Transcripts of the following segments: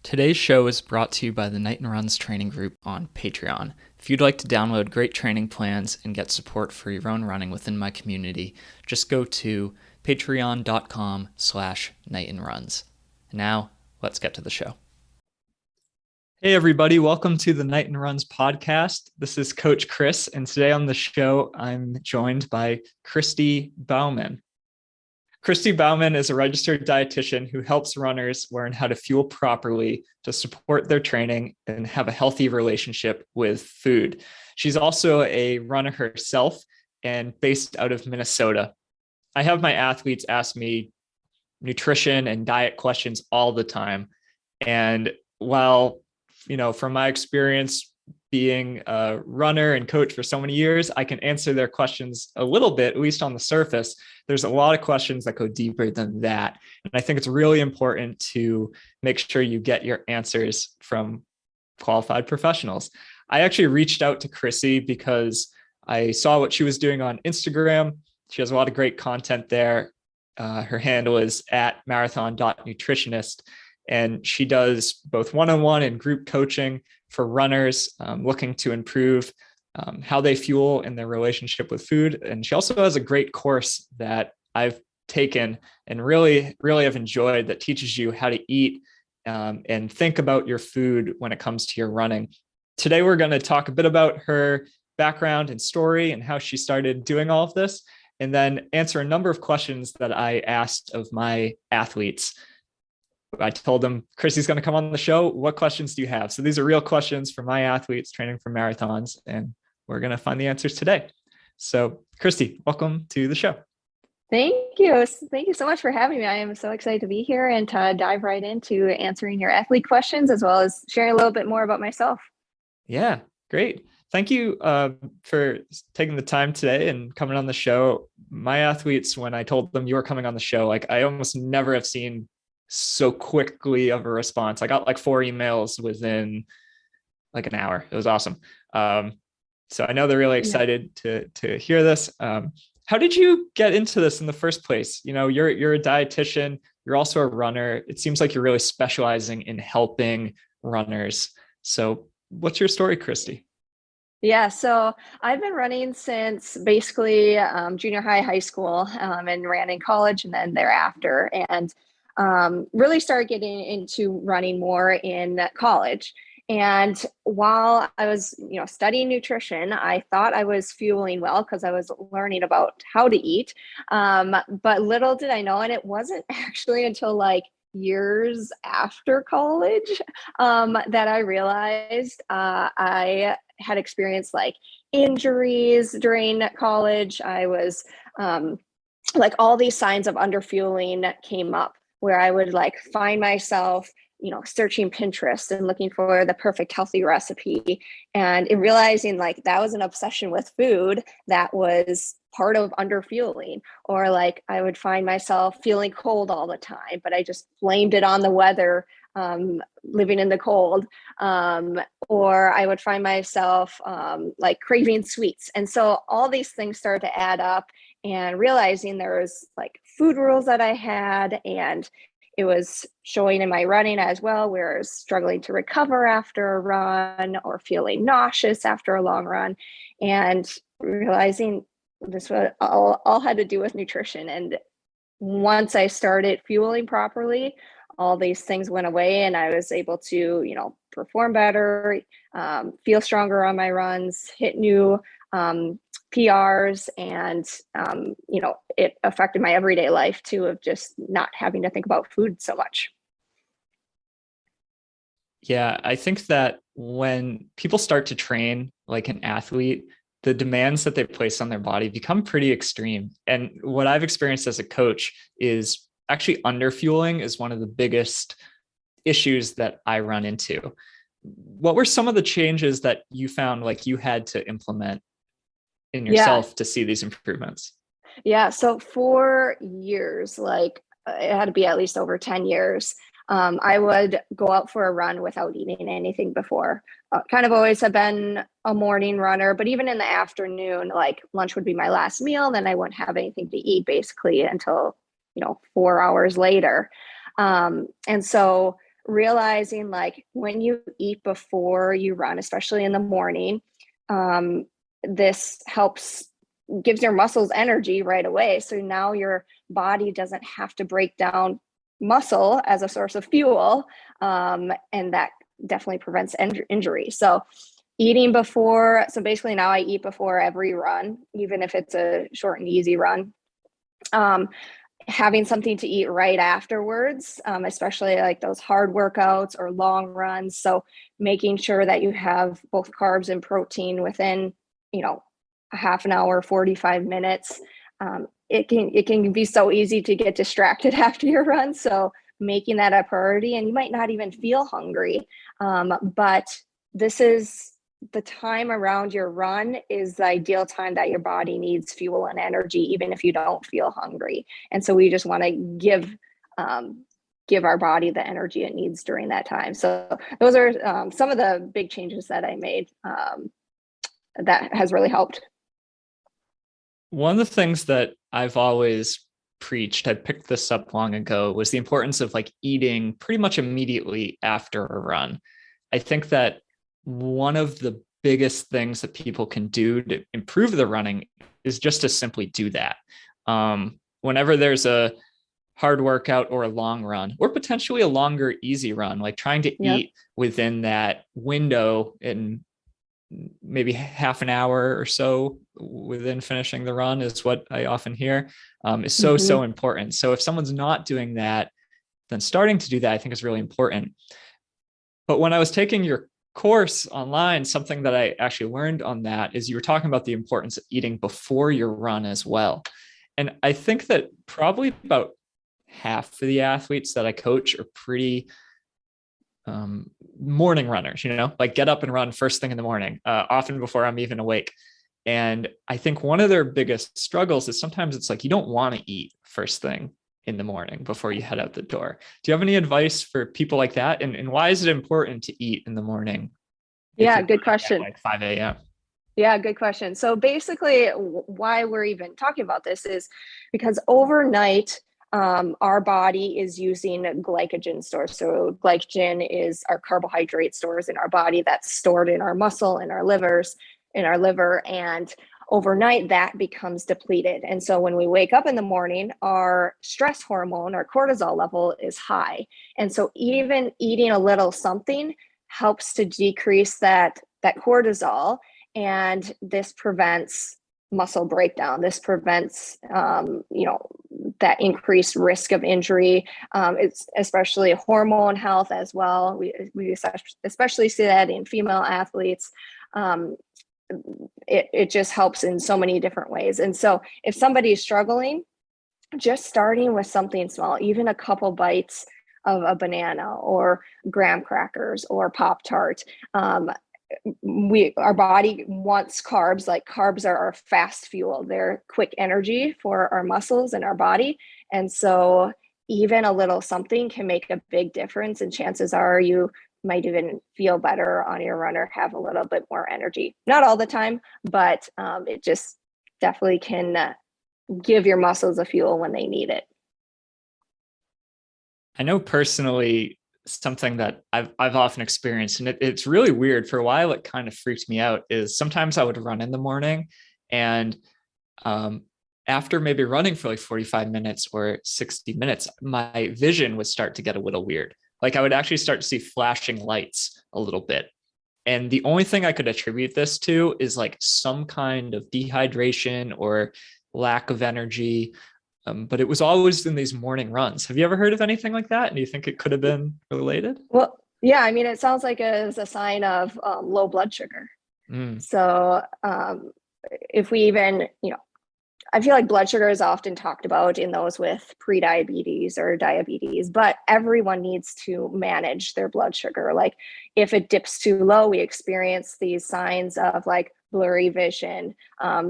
Today's show is brought to you by the Knighton Runs training group on Patreon. If you'd like to download great training plans and get support for your own running within my community, just go to patreon.com/KnightonRuns. Now, let's get to the show. Hey everybody, welcome to the Knighton Runs podcast. This is Coach Chris, and today on the show, I'm joined by Kristy Baumann. Kristy Baumann is a registered dietitian who helps runners learn how to fuel properly to support their training and have a healthy relationship with food. She's also a runner herself and based out of Minnesota. I have my athletes ask me nutrition and diet questions all the time. And while, from my experience being a runner and coach for so many years, I can answer their questions a little bit, at least on the surface. There's a lot of questions that go deeper than that. And I think it's really important to make sure you get your answers from qualified professionals. I actually reached out to Kristy because I saw what she was doing on Instagram. She has a lot of great content there. Her handle is at marathon.nutritionist. And she does both one-on-one and group coaching for runners looking to improve how they fuel in their relationship with food. And she also has a great course that I've taken and really have enjoyed that teaches you how to eat and think about your food when it comes to your running. Today, we're going to talk a bit about her background and story and how she started doing all of this, and then answer a number of questions that I asked of my athletes. I told them, Kristy's going to come on the show. What questions do you have? So these are real questions for my athletes training for marathons, and we're going to find the answers today. So Kristy, welcome to the show. Thank you. Thank you so much for having me. I am so excited to be here and to dive right into answering your athlete questions, as well as sharing a little bit more about myself. Yeah, great. Thank you for taking the time today and coming on the show. My athletes, when I told them you were coming on the show, I almost never have seen so quickly of a response. I got 4 emails within an hour. It was awesome. So I know they're really excited to hear this. How did you get into this in the first place? You're a dietitian, you're also a runner. It seems like you're really specializing in helping runners. So what's your story, Kristy? Yeah, so I've been running since basically junior high school, and ran in college and then thereafter, and really started getting into running more in college. And while I was, studying nutrition, I thought I was fueling well because I was learning about how to eat. But little did I know, and it wasn't actually until years after college that I realized I had experienced injuries during college. I was all these signs of underfueling came up, where I would find myself, searching Pinterest and looking for the perfect healthy recipe, and realizing that was an obsession with food that was part of underfueling. Or I would find myself feeling cold all the time, but I just blamed it on the weather, living in the cold. Or I would find myself craving sweets. And so all these things started to add up, and realizing there was food rules that I had, and it was showing in my running as well, where I was struggling to recover after a run or feeling nauseous after a long run, and realizing this was all had to do with nutrition. And once I started fueling properly, all these things went away, and I was able to, perform better, feel stronger on my runs, hit new PRs, and it affected my everyday life too, of just not having to think about food so much. Yeah, I think that when people start to train like an athlete, the demands that they place on their body become pretty extreme. And what I've experienced as a coach is actually underfueling is one of the biggest issues that I run into. What were some of the changes that you found you had to implement in yourself to see these improvements? Yeah. So for years, it had to be at least over 10 years, I would go out for a run without eating anything before. Kind of always have been a morning runner, but even in the afternoon, lunch would be my last meal. Then I wouldn't have anything to eat basically until, 4 hours later. And so realizing like when you eat before you run, especially in the morning, this gives your muscles energy right away. So now your body doesn't have to break down muscle as a source of fuel. And that definitely prevents injury. So eating before, so basically now I eat before every run, even if it's a short and easy run. Having something to eat right afterwards, especially like those hard workouts or long runs. So making sure that you have both carbs and protein within, a half an hour, 45 minutes. It can be so easy to get distracted after your run. So making that a priority, and you might not even feel hungry. But this is the time around your run is the ideal time that your body needs fuel and energy, even if you don't feel hungry. And so we just want to give our body the energy it needs during that time. So those are some of the big changes that I made that has really helped. One of the things that I've always preached, I picked this up long ago, was the importance of like eating pretty much immediately after a run. I think that one of the biggest things that people can do to improve the running is just to simply do that. Whenever there's a hard workout or a long run, or potentially a longer, easy run, like trying to eat within that window in maybe half an hour or so within finishing the run is what I often hear, is so important. So if someone's not doing that, then starting to do that, I think is really important. But when I was taking your course online, something that I actually learned on that is you were talking about the importance of eating before your run as well. And I think that probably about half of the athletes that I coach are pretty morning runners, like get up and run first thing in the morning, often before I'm even awake. And I think one of their biggest struggles is sometimes it's like you don't want to eat first thing in the morning before you head out the door. Do you have any advice for people like that? And why is it important to eat in the morning? Yeah, good question. Like 5 a.m. Yeah, good question. So basically why we're even talking about this is because overnight, our body is using glycogen stores. So glycogen is our carbohydrate stores in our body that's stored in our muscle, in our liver. And overnight that becomes depleted. And so when we wake up in the morning, our stress hormone, our cortisol level is high. And so even eating a little something helps to decrease that cortisol. And this prevents muscle breakdown. This prevents, that increased risk of injury. It's especially hormone health as well. We especially see that in female athletes. It just helps in so many different ways. And so if somebody is struggling, just starting with something small, even a couple bites of a banana or graham crackers or Pop-Tart, our body wants carbs. Like carbs are our fast fuel. They're quick energy for our muscles and our body. And so even a little something can make a big difference. And chances are you might even feel better on your run or have a little bit more energy. Not all the time, but it just definitely can give your muscles a fuel when they need it. I know personally, something that I've often experienced, and it's really weird. For a while, it kind of freaked me out, is sometimes I would run in the morning, and after maybe running for like 45 minutes or 60 minutes, my vision would start to get a little weird. Like I would actually start to see flashing lights a little bit. And the only thing I could attribute this to is like some kind of dehydration or lack of energy. But it was always in these morning runs. Have you ever heard of anything like that? And do you think it could have been related? Well, yeah, I mean, it sounds like it's a sign of low blood sugar. So if we even, I feel like blood sugar is often talked about in those with prediabetes or diabetes, but everyone needs to manage their blood sugar. Like if it dips too low, we experience these signs of like blurry vision,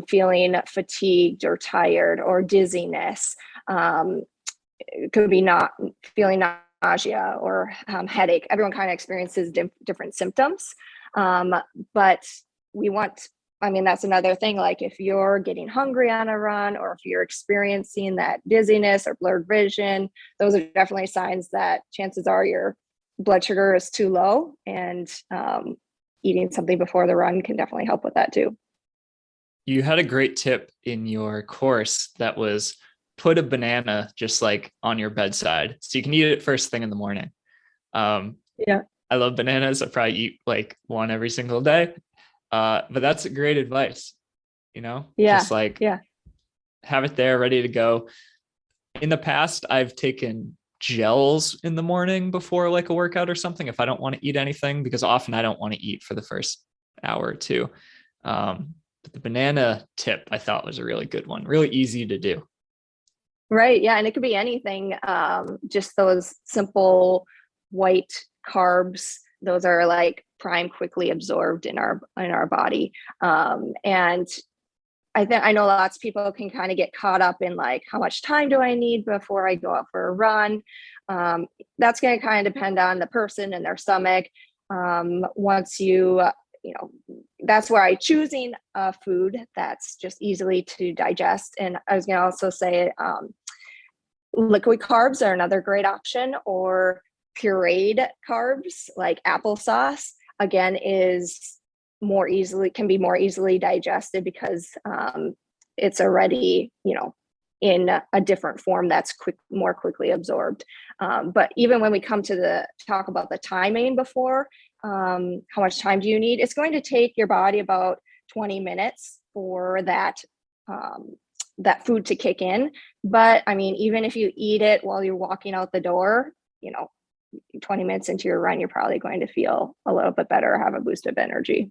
feeling fatigued or tired or dizziness. It could be not feeling nausea or headache. Everyone kind of experiences different symptoms. But that's another thing. Like if you're getting hungry on a run, or if you're experiencing that dizziness or blurred vision, those are definitely signs that chances are you're blood sugar is too low, and eating something before the run can definitely help with that too. You had a great tip in your course that was put a banana just like on your bedside so you can eat it first thing in the morning. Yeah. I love bananas. I probably eat like one every single day. But that's great advice, just like Yeah. have it there ready to go. In the past, I've taken gels in the morning before like a workout or something if I don't want to eat anything, because often I don't want to eat for the first hour or two. But the banana tip I thought was a really good one, really easy to do. Right. Yeah. And it could be anything. Just those simple white carbs. Those are like prime, quickly absorbed in our body. And I know lots of people can kind of get caught up in like, how much time do I need before I go out for a run? That's going to kind of depend on the person and their stomach. Once that's where I choosing a food that's just easily to digest. And I was going to also say, liquid carbs are another great option, or pureed carbs like applesauce, again, can be more easily digested because it's already, in a different form that's more quickly absorbed. But even when we come to talk about the timing before, how much time do you need? It's going to take your body about 20 minutes for that food to kick in. But I mean, even if you eat it while you're walking out the door, 20 minutes into your run, you're probably going to feel a little bit better, have a boost of energy.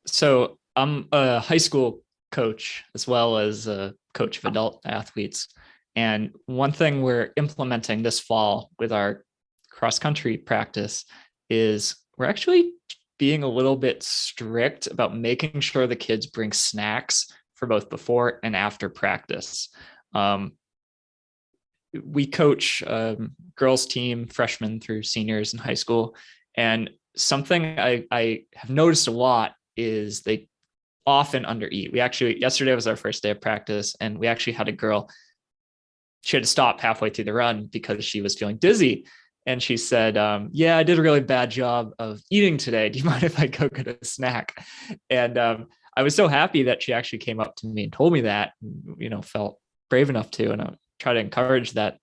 So I'm a high school coach as well as a coach of adult athletes. And one thing we're implementing this fall with our cross-country practice is we're actually being a little bit strict about making sure the kids bring snacks for both before and after practice. We coach girls team, freshmen through seniors in high school. And something I have noticed a lot is they often undereat. Yesterday was our first day of practice, and we actually had a girl, she had to stop halfway through the run because she was feeling dizzy. And she said, yeah, I did a really bad job of eating today. Do you mind if I go get a snack? And I was so happy that she actually came up to me and told me that, felt brave enough to, and I try to encourage that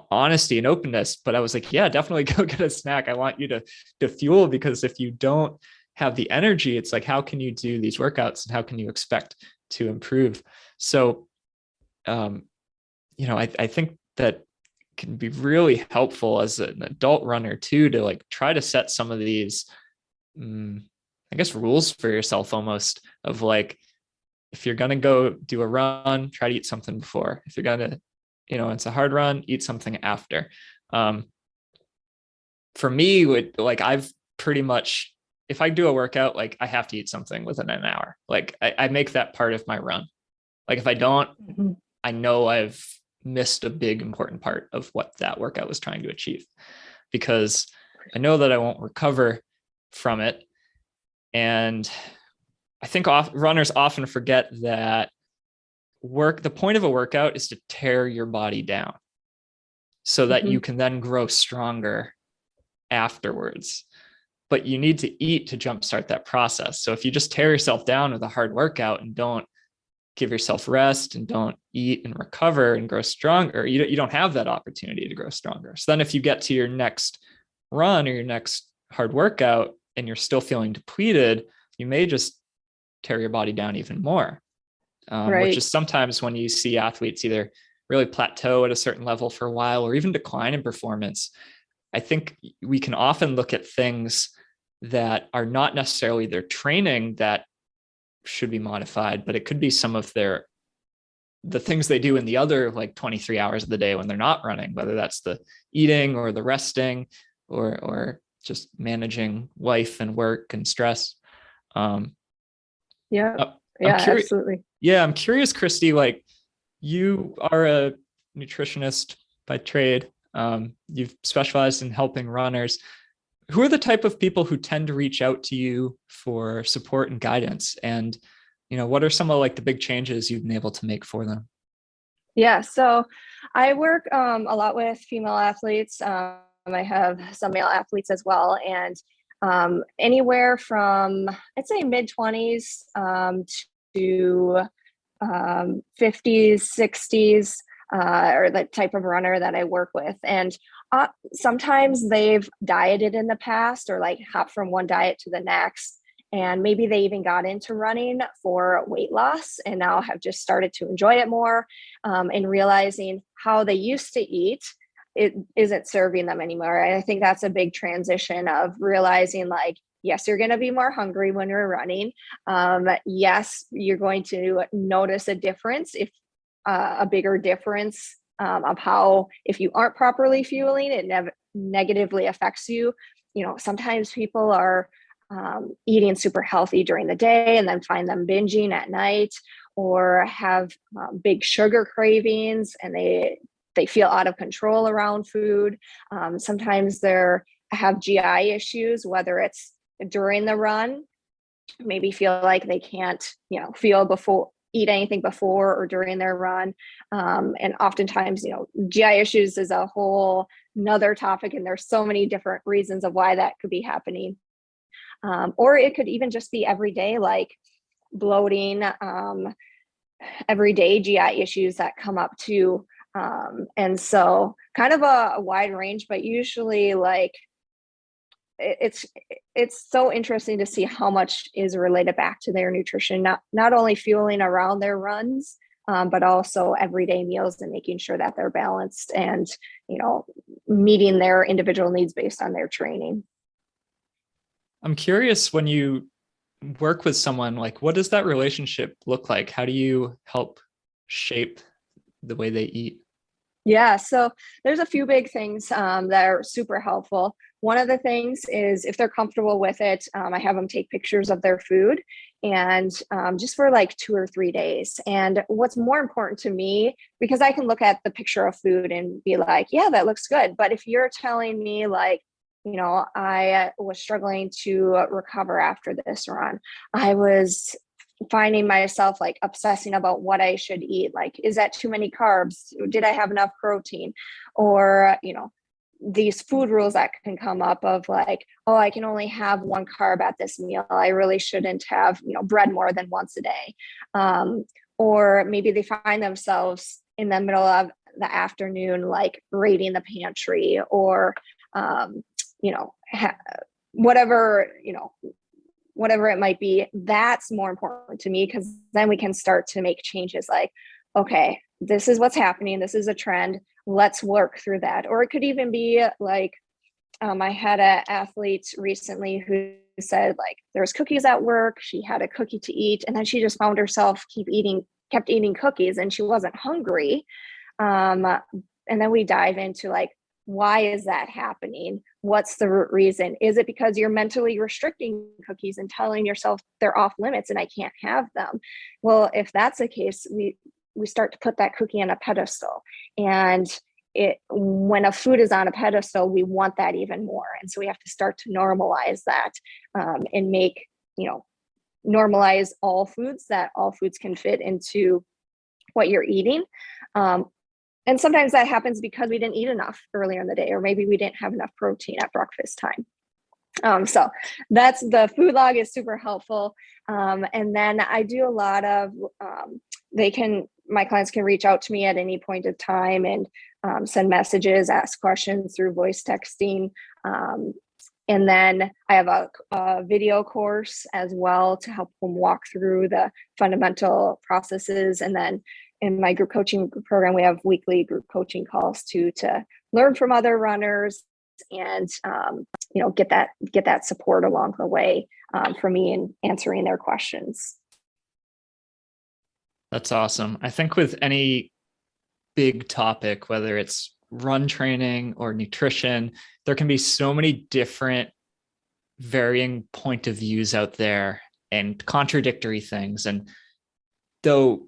honesty and openness. But I was like, yeah, definitely go get a snack. I want you to fuel, because if you don't have the energy, it's like, how can you do these workouts and how can you expect to improve? So, I think that can be really helpful as an adult runner too, to like try to set some of these, I guess, rules for yourself almost, of like, if you're going to go do a run, try to eat something before. If you're going to, it's a hard run, eat something after. For me, I've pretty much, if I do a workout, like I have to eat something within an hour. Like I make that part of my run. Like if I don't, I know I've missed a big important part of what that workout was trying to achieve, because I know that I won't recover from it. And I think runners often forget that the point of a workout is to tear your body down so that you can then grow stronger afterwards. But you need to eat to jumpstart that process. So if you just tear yourself down with a hard workout and don't give yourself rest and don't eat and recover and grow stronger, you don't have that opportunity to grow stronger. So then if you get to your next run or your next hard workout and you're still feeling depleted, you may just tear your body down even more. Right. Which is sometimes when you see athletes either really plateau at a certain level for a while or even decline in performance. I think we can often look at things that are not necessarily their training that should be modified, but it could be some of the things they do in the other like 23 hours of the day when they're not running, whether that's the eating or the resting or just managing life and work and stress. Absolutely. Yeah, I'm curious, Kristy, like you are a nutritionist by trade. You've specialized in helping runners. Who are the type of people who tend to reach out to you for support and guidance? And, what are some of like the big changes you've been able to make for them? Yeah, so I work a lot with female athletes. I have some male athletes as well, and anywhere from I'd say mid 20s to 50s, 60s, or the type of runner that I work with. And sometimes they've dieted in the past or like hop from one diet to the next. And maybe they even got into running for weight loss and now have just started to enjoy it more, and realizing how they used to eat it isn't serving them anymore. And I think that's a big transition of realizing like, yes, you're going to be more hungry when you're running. Yes, you're going to notice a difference, if a bigger difference of how, if you aren't properly fueling, it negatively affects you. You know, sometimes people are eating super healthy during the day and then find them binging at night, or have big sugar cravings and they feel out of control around food. Sometimes they're have GI issues, whether it's during the run, maybe feel like they can't, eat anything before or during their run. And oftentimes, GI issues is a whole another topic, and there's so many different reasons of why that could be happening. Or it could even just be everyday, like bloating, everyday GI issues that come up too. And so kind of a wide range, but usually like it's so interesting to see how much is related back to their nutrition, not only fueling around their runs, but also everyday meals and making sure that they're balanced and, meeting their individual needs based on their training. I'm curious, when you work with someone, like, what does that relationship look like? How do you help shape the way they eat? Yeah, so there's a few big things that are super helpful. One of the things is if they're comfortable with it, I have them take pictures of their food, and just for like 2 or 3 days. And what's more important to me, because I can look at the picture of food and be like, yeah, that looks good. But if you're telling me like, I was struggling to recover after this run, I was finding myself like obsessing about what I should eat. Like, is that too many carbs? Did I have enough protein? Or, these food rules that can come up of like, oh, I can only have 1 carb at this meal. I really shouldn't have, bread more than once a day. Or maybe they find themselves in the middle of the afternoon, like raiding the pantry, or, whatever, whatever it might be. That's more important to me, because then we can start to make changes like, okay, this is what's happening. This is a trend. Let's work through that. Or it could even be like, I had an athlete recently who said like there was cookies at work. She had a cookie to eat, and then she just found herself kept eating cookies, and she wasn't hungry. And then we dive into like, why is that happening? What's the root reason? Is it because you're mentally restricting cookies and telling yourself they're off limits and I can't have them? Well, if that's the case, we start to put that cookie on a pedestal. And when a food is on a pedestal, we want that even more. And so we have to start to normalize that, and make, normalize all foods, that all foods can fit into what you're eating. And sometimes that happens because we didn't eat enough earlier in the day, or maybe we didn't have enough protein at breakfast time. So that's the food log is super helpful. And then I do a lot of, my clients can reach out to me at any point of time and send messages, ask questions through voice texting. And then I have a video course as well to help them walk through the fundamental processes. And then in my group coaching program, we have weekly group coaching calls to learn from other runners and, get that support along the way for me in answering their questions. That's awesome. I think with any big topic, whether it's run training or nutrition, there can be so many different varying point of views out there and contradictory things. And though,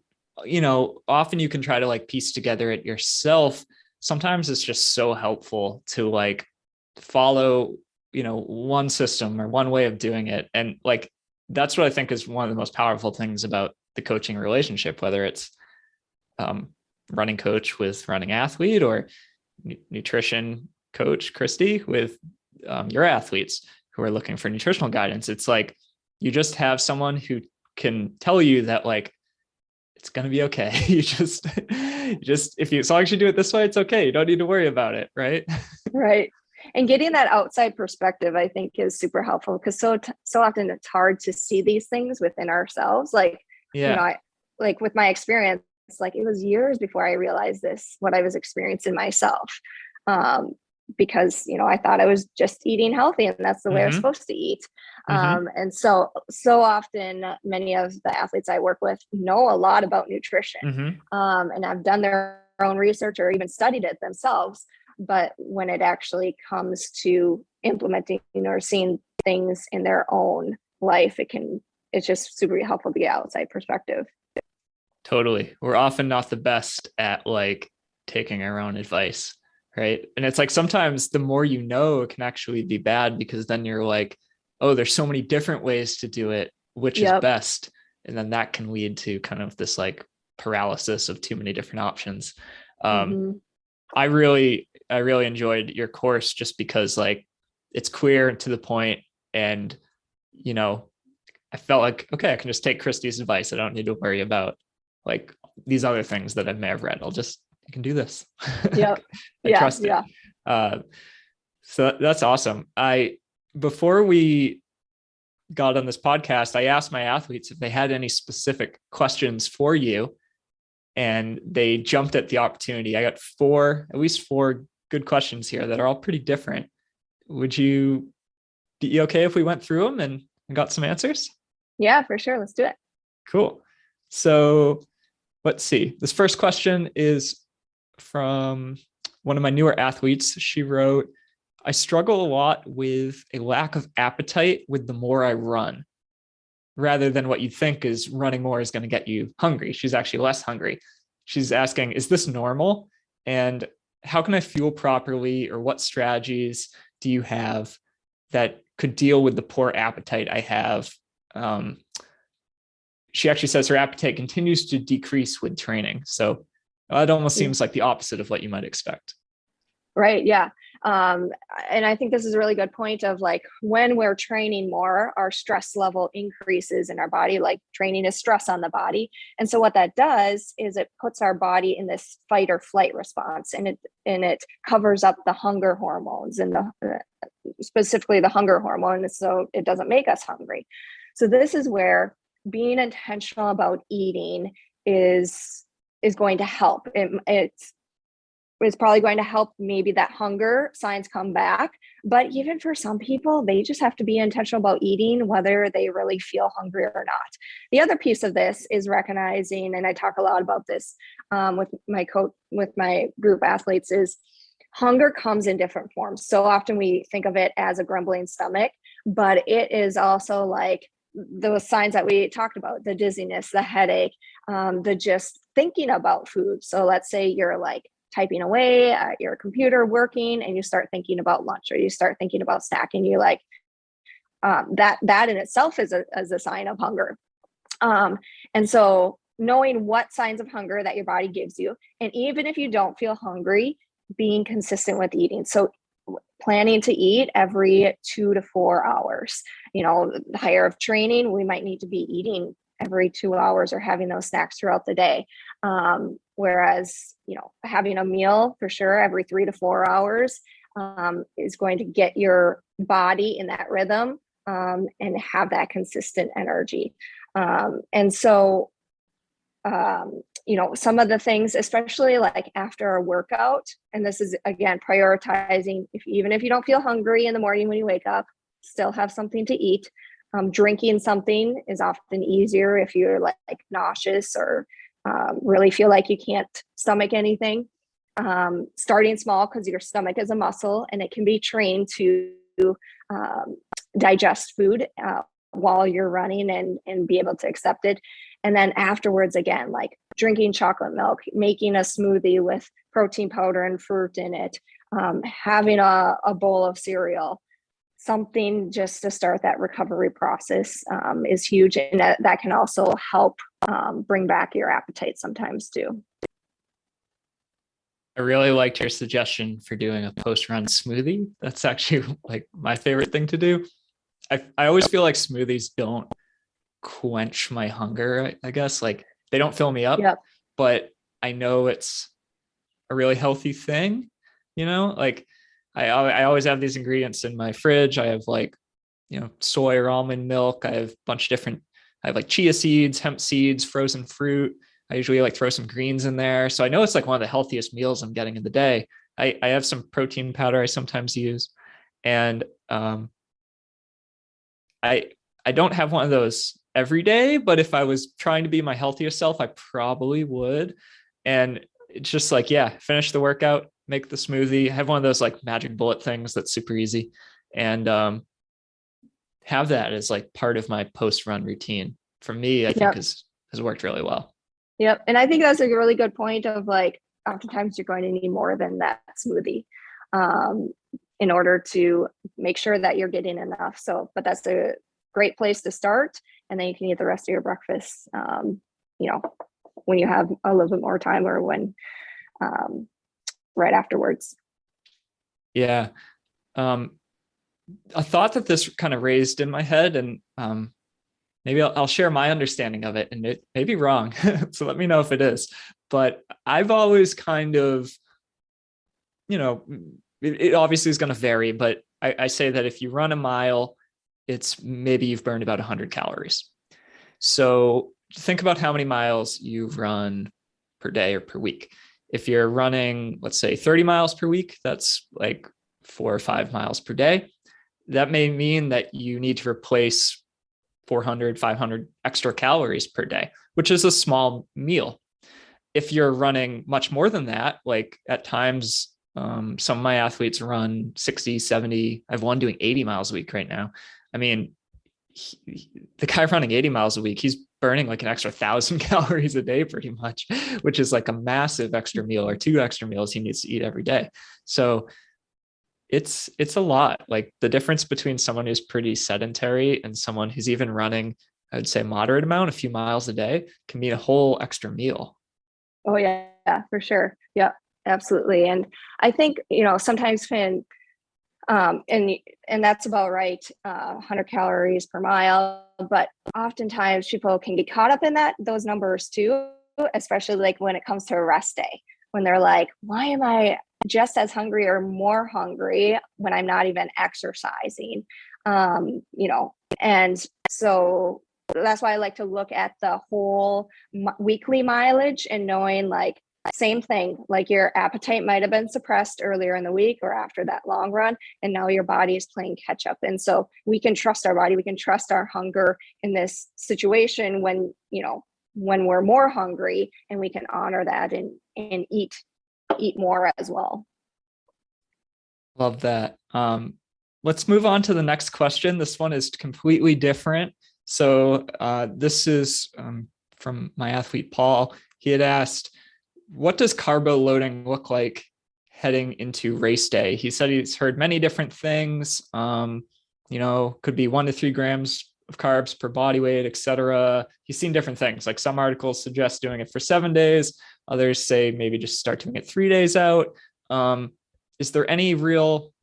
often you can try to like piece together it yourself, sometimes it's just so helpful to like follow, one system or one way of doing it. And like, that's what I think is one of the most powerful things about the coaching relationship, whether it's running coach with running athlete, or nutrition coach Kristy with your athletes who are looking for nutritional guidance. It's like you just have someone who can tell you that like it's going to be okay. If you, as long as you do it this way, it's okay. You don't need to worry about it. Right. Right. And getting that outside perspective, I think, is super helpful, because so often it's hard to see these things within ourselves. Like, yeah. Like with my experience, like it was years before I realized what I was experiencing myself. Because, I thought I was just eating healthy and that's the way I was supposed to eat. And so often many of the athletes I work with know a lot about nutrition, and have done their own research or even studied it themselves. But when it actually comes to implementing or seeing things in their own life, it's just super helpful to get outside perspective. Totally. We're often not the best at like taking our own advice. Right. And it's like sometimes the more you know, it can actually be bad, because then you're like, oh, there's so many different ways to do it, which is best. And then that can lead to kind of this like paralysis of too many different options. I really enjoyed your course just because like it's clear and to the point, and I felt like, okay, I can just take Kristy's advice. I don't need to worry about like these other things that I may have read. I can do this. I trust it. So that's awesome. Before we got on this podcast, I asked my athletes if they had any specific questions for you, and they jumped at the opportunity. I got at least four good questions here that are all pretty different. Would you be okay if we went through them and got some answers? Yeah, for sure. Let's do it. Cool. So let's see. This first question is from one of my newer athletes. She wrote, I struggle a lot with a lack of appetite with the more I run, rather than what you think is running more is going to get you hungry. She's actually less hungry. She's asking, is this normal? And how can I fuel properly? Or what strategies do you have that could deal with the poor appetite I have? She actually says her appetite continues to decrease with training. So it almost seems like the opposite of what you might expect. Right. Yeah. And I think this is a really good point of like, when we're training more, our stress level increases in our body. Like training is stress on the body. And so what that does is it puts our body in this fight or flight response, and it covers up the hunger hormones and specifically the hunger hormone. So it doesn't make us hungry. So this is where being intentional about eating is going to help. It's probably going to help maybe that hunger signs come back. But even for some people, they just have to be intentional about eating, whether they really feel hungry or not. The other piece of this is recognizing, and I talk a lot about this with my group athletes, is hunger comes in different forms. So often we think of it as a grumbling stomach, but it is also like those signs that we talked about, the dizziness, the headache, the just thinking about food. So let's say you're like typing away at your computer working, and you start thinking about lunch, or you start thinking about snacking. You like that in itself is a sign of hunger. And so knowing what signs of hunger that your body gives you, and even if you don't feel hungry, being consistent with eating. So planning to eat every 2 to 4 hours. The higher of training, we might need to be eating every 2 hours or having those snacks throughout the day. Whereas, having a meal for sure every 3 to 4 hours is going to get your body in that rhythm and have that consistent energy. And so, some of the things, especially like after a workout, and this is again, prioritizing, even if you don't feel hungry in the morning when you wake up, still have something to eat. Drinking something is often easier if you're like nauseous or really feel like you can't stomach anything. Starting small, because your stomach is a muscle and it can be trained to digest food while you're running and be able to accept it. And then afterwards, again, like drinking chocolate milk, making a smoothie with protein powder and fruit in it, having a bowl of cereal, something just to start that recovery process is huge. And that can also help bring back your appetite sometimes too. I really liked your suggestion for doing a post-run smoothie. That's actually like my favorite thing to do. I always feel like smoothies don't quench my hunger, I guess. Like they don't fill me up, Yep. but I know it's a really healthy thing, like I always have these ingredients in my fridge. I have like, soy or almond milk. I have a bunch of different, I have like chia seeds, hemp seeds, frozen fruit. I usually like throw some greens in there. So I know it's like one of the healthiest meals I'm getting in the day. I have some protein powder I sometimes use. And I I don't have one of those every day, but if I was trying to be my healthiest self, I probably would. And it's just like, yeah, finish the workout, make the smoothie, have one of those like magic bullet things that's super easy, and have that as like part of my post run routine. For me, I think Yep. has worked really well. Yep. And I think that's a really good point of like, oftentimes you're going to need more than that smoothie um, in order to make sure that you're getting enough. So, but that's a great place to start. And then you can eat the rest of your breakfast, when you have a little bit more time or when right afterwards. Yeah. A thought that this kind of raised in my head, and maybe I'll share my understanding of it, and it may be wrong. So let me know if it is. But I've always kind of, it obviously is going to vary, but I say that if you run a mile, it's maybe you've burned about 100 calories. So think about how many miles you've run per day or per week. If you're running, let's say 30 miles per week, that's like 4 or 5 miles per day. That may mean that you need to replace 400, 500 extra calories per day, which is a small meal. If you're running much more than that, like at times, some of my athletes run 60, 70. I have one doing 80 miles a week right now. I mean, the guy running 80 miles a week, he's burning like an extra 1,000 calories a day pretty much, which is like a massive extra meal or 2 extra meals he needs to eat every day. So it's a lot. Like the difference between someone who's pretty sedentary and someone who's even running, I would say moderate amount, a few miles a day, can mean a whole extra meal. Oh yeah, for sure. Yeah, absolutely. And I think, sometimes when and that's about right, 100 calories per mile, but oftentimes people can get caught up in those numbers too, especially like when it comes to a rest day, when they're like, why am I just as hungry or more hungry when I'm not even exercising? And so that's why I like to look at the whole weekly mileage and knowing like, same thing, like your appetite might have been suppressed earlier in the week or after that long run, and now your body is playing catch up. And so we can trust our body, we can trust our hunger in this situation when we're more hungry, and we can honor that and eat more as well. Love that. Let's move on to the next question. This one is completely different. So this is from my athlete, Paul. He had asked, what does carbo loading look like heading into race day? He said he's heard many different things. Could be 1 to 3 grams of carbs per body weight, etc. He's seen different things. Like some articles suggest doing it for 7 days. Others say maybe just start doing it 3 days out. Is there any real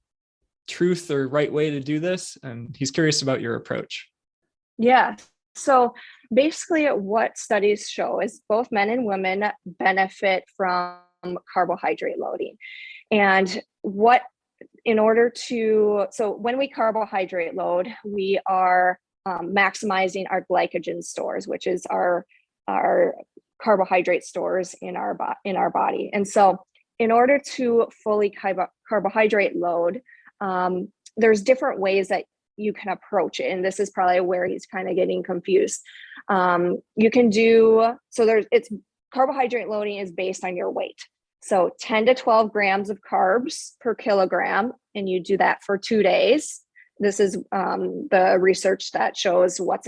truth or right way to do this? And he's curious about your approach. Yeah. So basically what studies show is both men and women benefit from carbohydrate loading. And so when we carbohydrate load, we are maximizing our glycogen stores, which is our carbohydrate stores in our body. And so in order to fully carbohydrate load, there's different ways that you can approach it. And this is probably where he's kind of getting confused. Carbohydrate loading is based on your weight. So 10 to 12 grams of carbs per kilogram, and you do that for 2 days. This is the research that shows what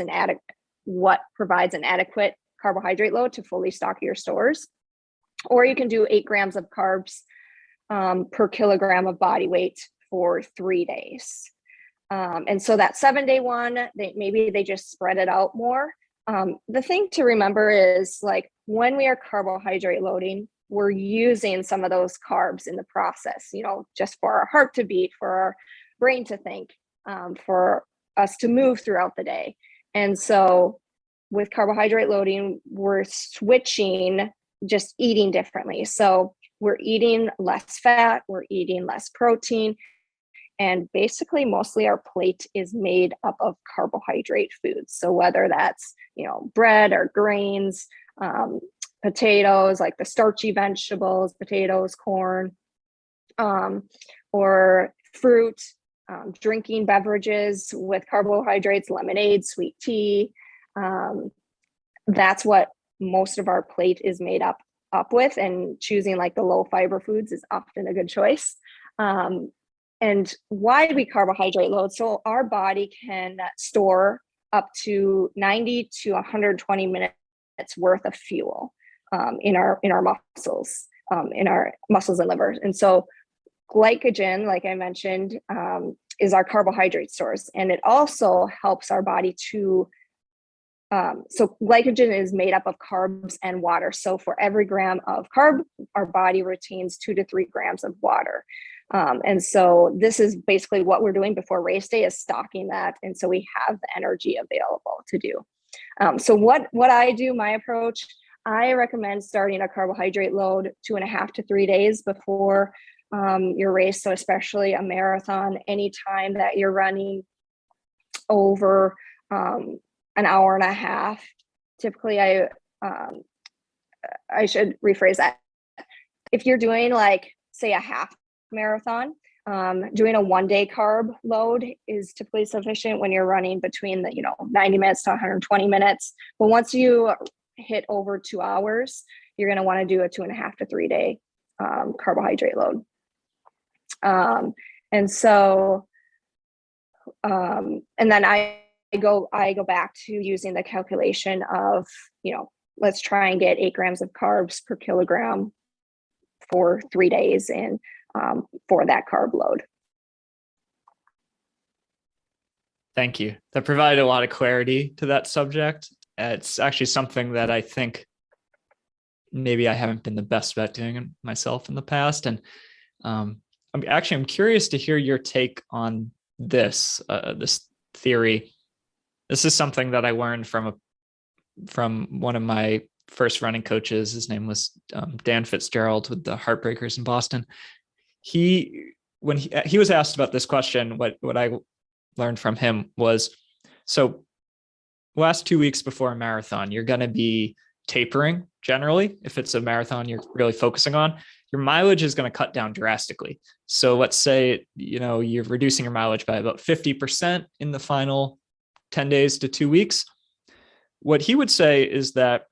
provides an adequate carbohydrate load to fully stock your stores. Or you can do 8 grams of carbs per kilogram of body weight for 3 days. And so that 7-day one, maybe they just spread it out more. The thing to remember is like when we are carbohydrate loading, we're using some of those carbs in the process, just for our heart to beat, for our brain to think, for us to move throughout the day. And so with carbohydrate loading, we're switching, just eating differently. So we're eating less fat, we're eating less protein, and basically mostly our plate is made up of carbohydrate foods. So whether that's, bread or grains, potatoes, like the starchy vegetables, potatoes, corn, or fruit, drinking beverages with carbohydrates, lemonade, sweet tea. That's what most of our plate is made up with, and choosing like the low fiber foods is often a good choice. And why do we carbohydrate load? So our body can store up to 90 to 120 minutes worth of fuel in our muscles, in our muscles and liver. And so glycogen, like I mentioned, is our carbohydrate source, and it also helps our body to so glycogen is made up of carbs and water. So for every gram of carb, our body retains 2 to 3 grams of water. And so this is basically what we're doing before race day, is stocking that. And so we have the energy available to do. So what I do, my approach, I recommend starting a carbohydrate load 2.5 to 3 days before your race. So especially a marathon, anytime that you're running over an hour and a half. Typically, I should rephrase that. If you're doing like, say, a half marathon, doing a 1-day carb load is typically sufficient when you're running between the 90 minutes to 120 minutes. But once you hit over 2 hours, you're going to want to do a 2.5 to 3 day carbohydrate load. And then I go back to using the calculation of, let's try and get 8 grams of carbs per kilogram for 3 days and for that carb load. Thank you. That provided a lot of clarity to that subject. It's actually something that I think maybe I haven't been the best at doing myself in the past. And I'm curious to hear your take on this theory. This is something that I learned from one of my first running coaches. His name was Dan Fitzgerald with the Heartbreakers in Boston. When he was asked about this question, what I learned from him was, so last 2 weeks before a marathon, you're going to be tapering generally. If it's a marathon you're really focusing on, your mileage is going to cut down drastically. So let's say, you're reducing your mileage by about 50% in the final 10 days to 2 weeks. What he would say is that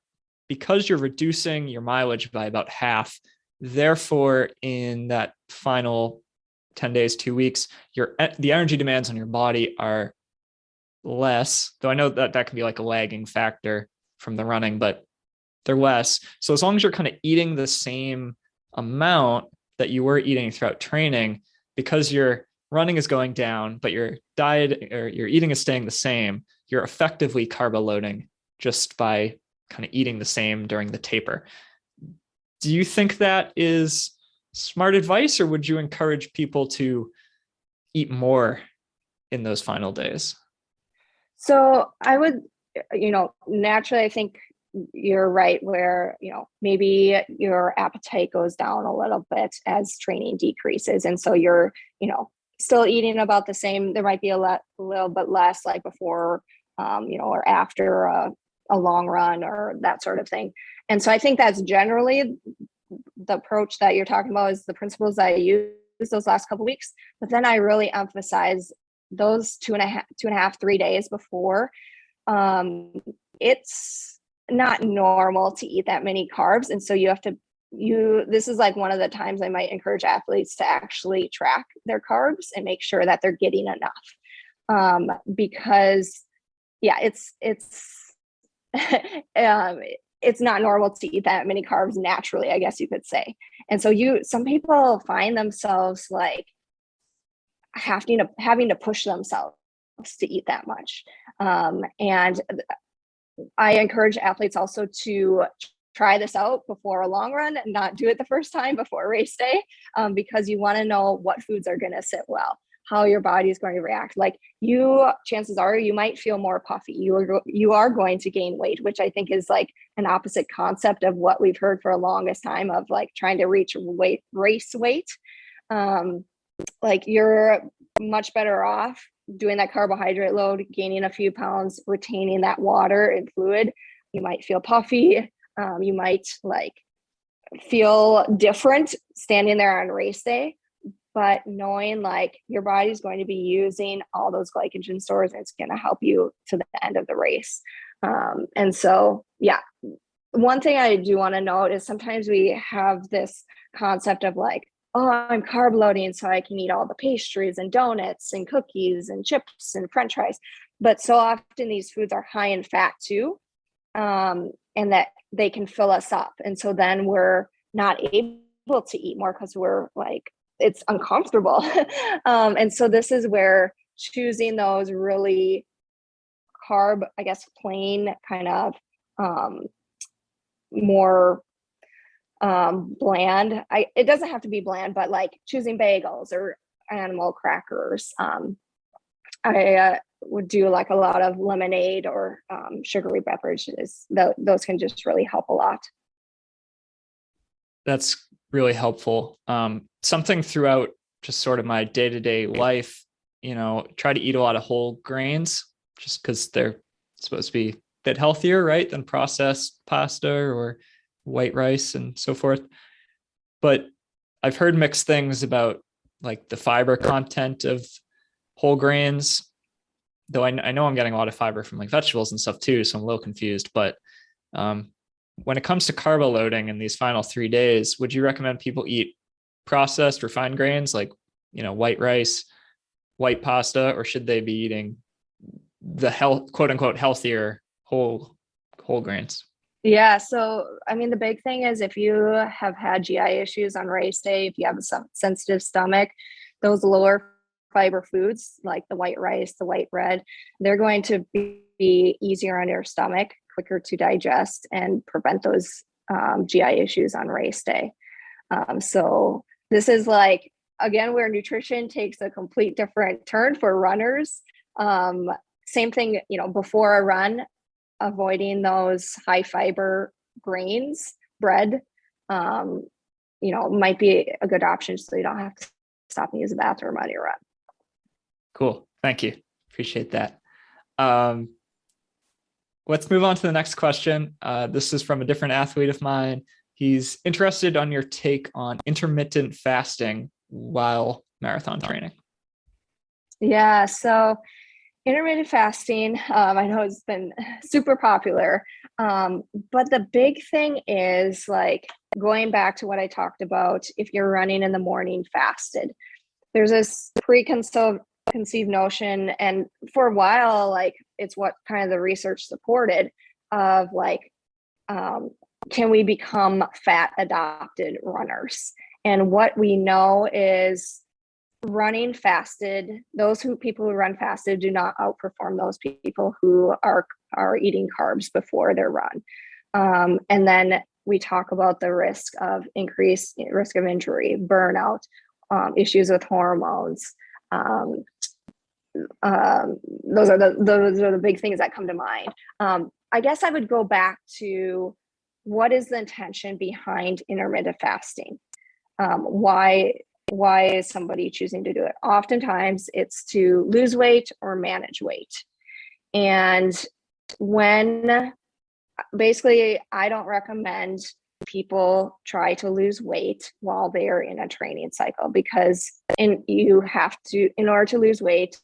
because you're reducing your mileage by about half, therefore in that final 10 days, 2 weeks, the energy demands on your body are less, though I know that can be like a lagging factor from the running, but they're less. So as long as you're kind of eating the same amount that you were eating throughout training, because your running is going down, but your diet or your eating is staying the same, you're effectively carbo loading just by kind of eating the same during the taper. Do you think that is smart advice, or would you encourage people to eat more in those final days? So I would, naturally, I think you're right where, maybe your appetite goes down a little bit as training decreases. And so you're, still eating about the same. There might be a little bit less like before, or after a long run or that sort of thing. And so I think that's generally the approach that you're talking about, is the principles that I use those last couple of weeks. But then I really emphasize those 2.5, 3 days before. It's not normal to eat that many carbs. And so this is like one of the times I might encourage athletes to actually track their carbs and make sure that they're getting enough. Because it's it's not normal to eat that many carbs naturally, I guess you could say. And so some people find themselves like having to push themselves to eat that much. And I encourage athletes also to try this out before a long run and not do it the first time before race day, because you want to know what foods are going to sit well, how your body is going to react. Like chances are you might feel more puffy. You are going to gain weight, which I think is like an opposite concept of what we've heard for the longest time of like trying to reach race weight. Like you're much better off doing that carbohydrate load, gaining a few pounds, retaining that water and fluid. You might feel puffy. You might like feel different standing there on race day, but knowing like your body's going to be using all those glycogen stores and it's going to help you to the end of the race. And so, yeah, one thing I do want to note is sometimes we have this concept of like, oh, I'm carb loading so I can eat all the pastries and donuts and cookies and chips and French fries. But so often these foods are high in fat too, and that they can fill us up. And so then we're not able to eat more because we're like, it's uncomfortable. And so this is where choosing those really carb, I guess, plain kind of more bland. It doesn't have to be bland, but like choosing bagels or animal crackers. I would do like a lot of lemonade or sugary beverages. Those can just really help a lot. That's really helpful. Something throughout just sort of my day-to-day life, try to eat a lot of whole grains just because they're supposed to be a bit healthier, right, than processed pasta or white rice and so forth. But I've heard mixed things about like the fiber content of whole grains, though I know I'm getting a lot of fiber from like vegetables and stuff too, so I'm a little confused. But when it comes to carbo loading in these final 3 days, would you recommend people eat processed refined grains like white rice, white pasta, or should they be eating the quote unquote healthier whole grains? Yeah. So, I mean, the big thing is if you have had GI issues on race day, if you have a sensitive stomach, those lower fiber foods like the white rice, the white bread, they're going to be easier on your stomach, quicker to digest and prevent those GI issues on race day. So this is like, again, where nutrition takes a complete different turn for runners. Same thing, before a run, avoiding those high fiber grains, bread, might be a good option so you don't have to stop and use the bathroom on your run. Cool. Thank you. Appreciate that. Let's move on to the next question. This is from a different athlete of mine. He's interested on your take on intermittent fasting while marathon training. Yeah. So intermittent fasting, I know it's been super popular, but the big thing is like going back to what I talked about. If you're running in the morning fasted, there's this preconceived notion, and for a while, like it's what kind of the research supported of like, can we become fat adopted runners? And what we know is running fasted, people who run fasted do not outperform those people who are eating carbs before their run. And then we talk about the increased risk of injury, burnout, issues with hormones. Those are the big things that come to mind. I guess I would go back to what is the intention behind intermittent fasting? Why is somebody choosing to do it? Oftentimes it's to lose weight or manage weight. And basically, I don't recommend people try to lose weight while they're in a training cycle, because in order to lose weight,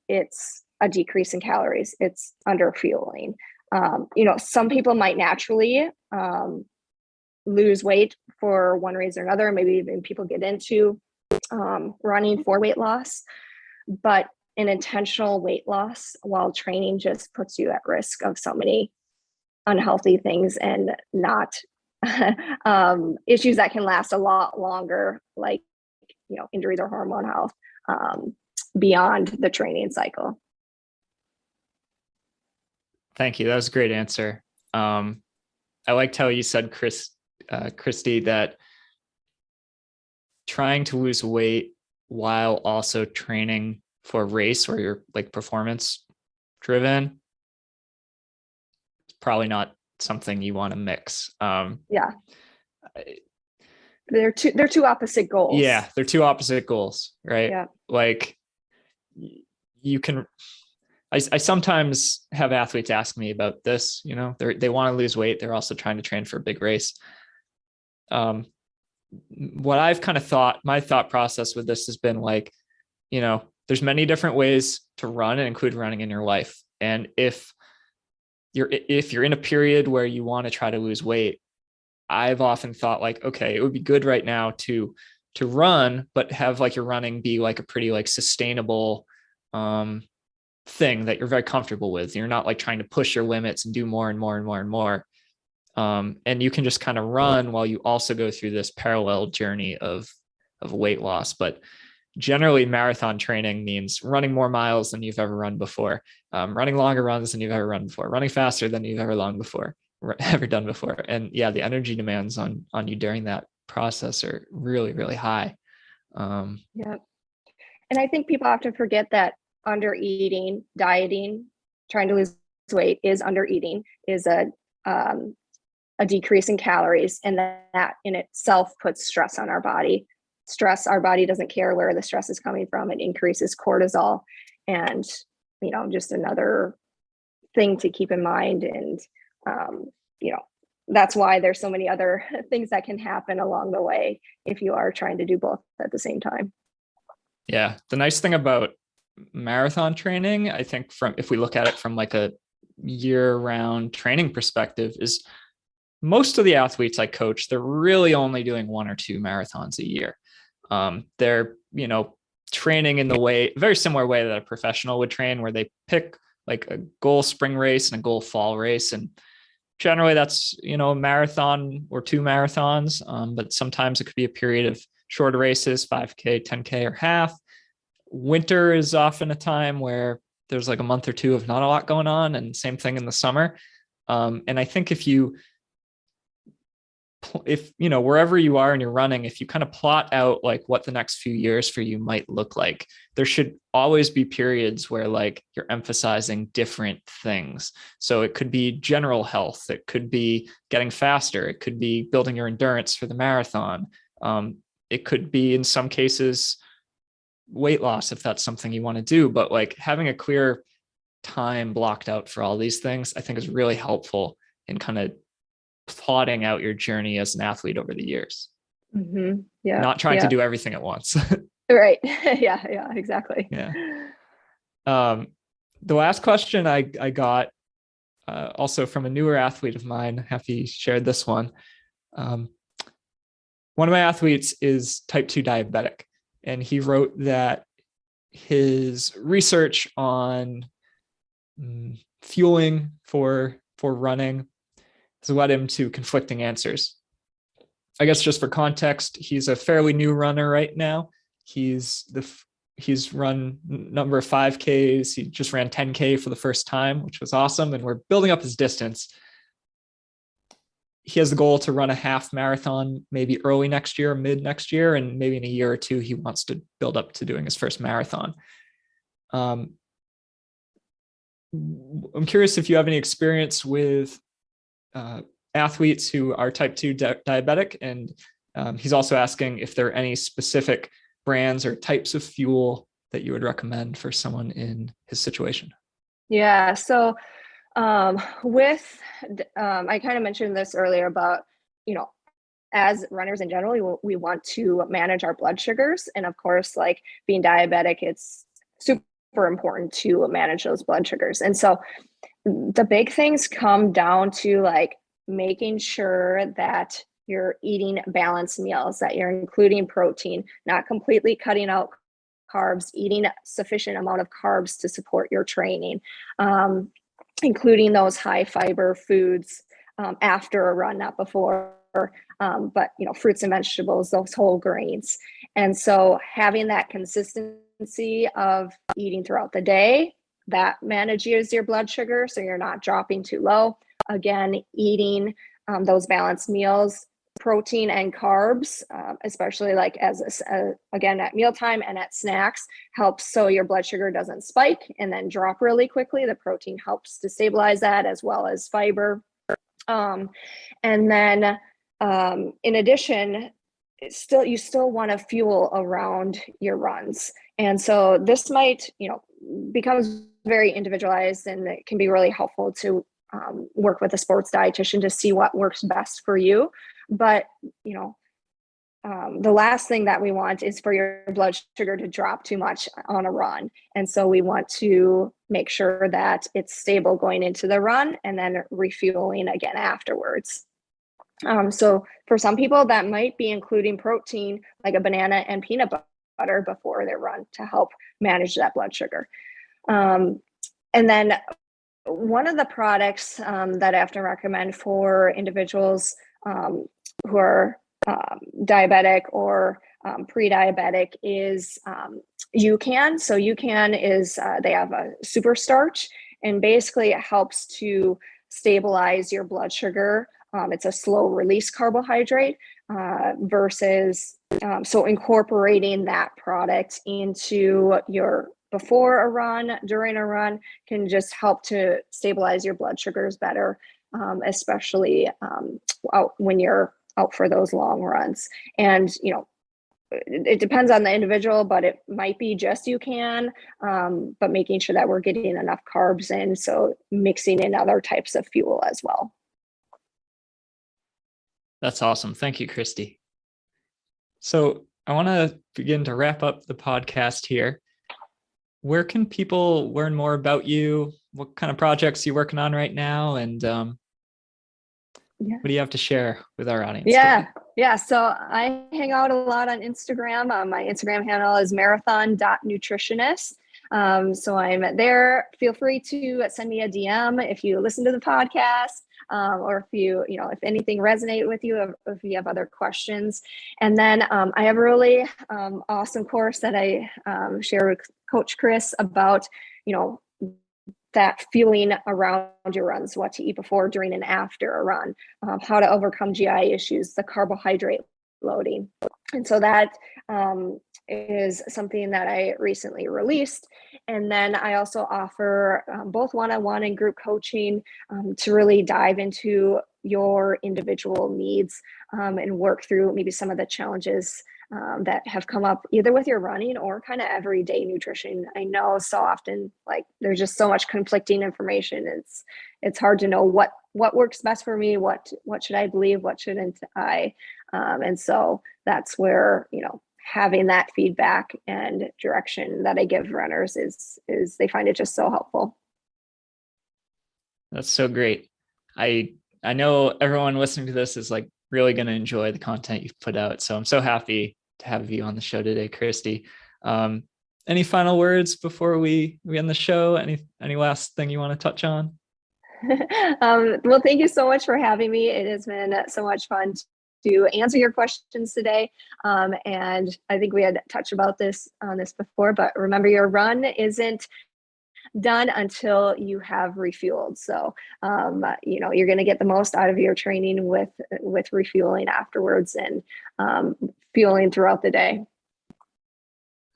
it's a decrease in calories. It's under fueling. Some people might naturally lose weight for one reason or another. Maybe even people get into running for weight loss, but an intentional weight loss while training just puts you at risk of so many unhealthy things and not issues that can last a lot longer, like injuries or hormone health beyond the training cycle. Thank you. That was a great answer. I liked how you said, Kristy, that trying to lose weight while also training for a race where you're like performance driven, it's probably not something you want to mix. Yeah. They're two opposite goals. Yeah, they're two opposite goals, right? Yeah. Like you can, I sometimes have athletes ask me about this, you know, they want to lose weight. They're also trying to train for a big race. What I've kind of thought, my thought process with this has been like, you know, there's many different ways to run and include running in your life. And if you're in a period where you want to try to lose weight, I've often thought like, okay, it would be good right now to run, but have like your running be like a pretty like sustainable thing that you're very comfortable with. You're not like trying to push your limits and do more and more and more and more. And you can just kind of run while you also go through this parallel journey of weight loss. But generally, marathon training means running more miles than you've ever run before, running longer runs than you've ever run before, running faster than you've ever done before. And yeah, the energy demands on you during that process are really, really high. Yeah. And I think people often forget that under eating, dieting, trying to lose weight is under eating, is a decrease in calories, and that in itself puts stress on our body. Stress, our body doesn't care where the stress is coming from. It increases cortisol, and just another thing to keep in mind. And that's why there's so many other things that can happen along the way if you are trying to do both at the same time. Yeah, the nice thing about marathon training, I think, from if we look at it from like a year-round training perspective, is most of the athletes I coach, they're really only doing 1 or 2 marathons a year. They're, training in the way, very similar way that a professional would train, where they pick like a goal spring race and a goal fall race. And generally that's, a marathon or 2 marathons. But sometimes it could be a period of shorter races, 5K, 10K, or half. Winter is often a time where there's like a month or 2 of not a lot going on, and same thing in the summer. And I think if wherever you are and you're running, if you kind of plot out like what the next few years for you might look like, there should always be periods where like you're emphasizing different things. So it could be general health, it could be getting faster, it could be building your endurance for the marathon. It could be, in some cases, weight loss, if that's something you want to do. But like having a clear time blocked out for all these things, I think is really helpful in kind of plotting out your journey as an athlete over the years. Mm-hmm. Yeah. Not trying to do everything at once. Right. Yeah, exactly. Yeah. The last question I got also from a newer athlete of mine, Happy shared this one. One of my athletes is type 2 diabetic, and he wrote that his research on fueling for running has led him to conflicting answers. I guess just for context, he's a fairly new runner right now. He's run a number of 5Ks. He just ran 10K for the first time, which was awesome. And we're building up his distance. He has the goal to run a half marathon, maybe early next year, mid next year, and maybe in a year or 2, he wants to build up to doing his first marathon. I'm curious if you have any experience with athletes who are type 2 diabetic. And he's also asking if there are any specific brands or types of fuel that you would recommend for someone in his situation. Yeah. So with, I kind of mentioned this earlier about, as runners in general, we want to manage our blood sugars. And of course, like being diabetic, it's super important to manage those blood sugars. And so the big things come down to like making sure that you're eating balanced meals, that you're including protein, not completely cutting out carbs, eating sufficient amount of carbs to support your training, including those high fiber foods after a run, not before, but fruits and vegetables, those whole grains. And so having that consistency of eating throughout the day, that manages your blood sugar so you're not dropping too low. Again, eating those balanced meals, protein and carbs, especially like again at mealtime and at snacks, helps so your blood sugar doesn't spike and then drop really quickly. The protein helps to stabilize that, as well as fiber. And then in addition, you still want to fuel around your runs. And so this might, becomes very individualized, and it can be really helpful to work with a sports dietitian to see what works best for you. But, the last thing that we want is for your blood sugar to drop too much on a run. And so we want to make sure that it's stable going into the run and then refueling again afterwards. So for some people, that might be including protein, like a banana and peanut butter before their run, to help manage that blood sugar. And then one of the products that I often recommend for individuals who are diabetic or pre-diabetic is UCAN. So UCAN is, they have a super starch, and basically it helps to stabilize your blood sugar. It's a slow release carbohydrate versus, so incorporating that product into your before a run, during a run, can just help to stabilize your blood sugars better, especially when you're out for those long runs. And, it depends on the individual, but it might be just UCAN, but making sure that we're getting enough carbs in, so mixing in other types of fuel as well. That's awesome. Thank you, Kristy. So I want to begin to wrap up the podcast here. Where can people learn more about you? What kind of projects are you working on right now? And what do you have to share with our audience today? Yeah. So I hang out a lot on Instagram. My Instagram handle is marathon.nutritionist. So I'm there. Feel free to send me a DM if you listen to the podcast, or if if anything resonated with you, or if you have other questions. And then I have a really awesome course that I share with Coach Chris about, that fueling around your runs, what to eat before, during, and after a run, how to overcome GI issues, the carbohydrate loading. And so that is something that I recently released. And then I also offer both one-on-one and group coaching to really dive into your individual needs and work through maybe some of the challenges that have come up either with your running or kind of everyday nutrition. I know so often, like, there's just so much conflicting information. It's hard to know what works best for me, what should I believe, what shouldn't I, and so that's where having that feedback and direction that I give runners is they find it just so helpful. That's so great. I know everyone listening to this is like really going to enjoy the content you've put out. So I'm so happy to have you on the show today, Kristy. Any final words before we end the show? Any last thing you want to touch on? Well, thank you so much for having me. It has been so much fun to answer your questions today. And I think we had touched about this before, but remember, your run isn't done until you have refueled. So, you're going to get the most out of your training with refueling afterwards and fueling throughout the day.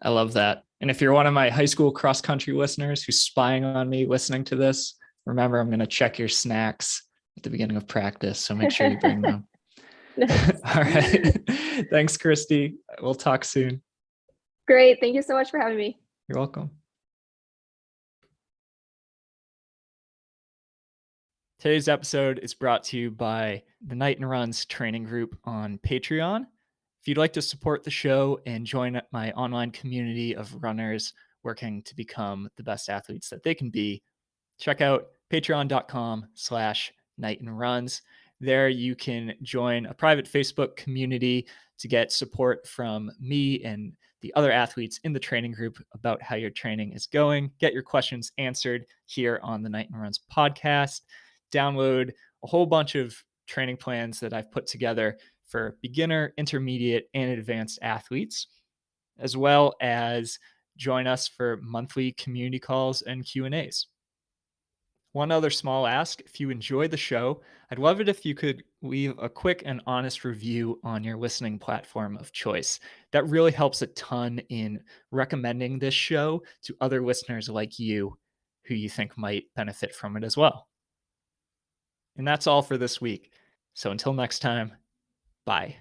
I love that. And if you're one of my high school cross country listeners who's spying on me listening to this, remember, I'm going to check your snacks at the beginning of practice. So make sure you bring them. All right. Thanks, Kristy. We'll talk soon. Great. Thank you so much for having me. You're welcome. Today's episode is brought to you by the Knighton Runs training group on Patreon. If you'd like to support the show and join my online community of runners working to become the best athletes that they can be, check out patreon.com/KnightonRuns. There you can join a private Facebook community to get support from me and the other athletes in the training group about how your training is going. Get your questions answered here on the Knighton Runs podcast. Download a whole bunch of training plans that I've put together for beginner, intermediate, and advanced athletes, as well as join us for monthly community calls and Q&As. One other small ask, if you enjoy the show, I'd love it if you could leave a quick and honest review on your listening platform of choice. That really helps a ton in recommending this show to other listeners like you who you think might benefit from it as well. And that's all for this week. So until next time, bye.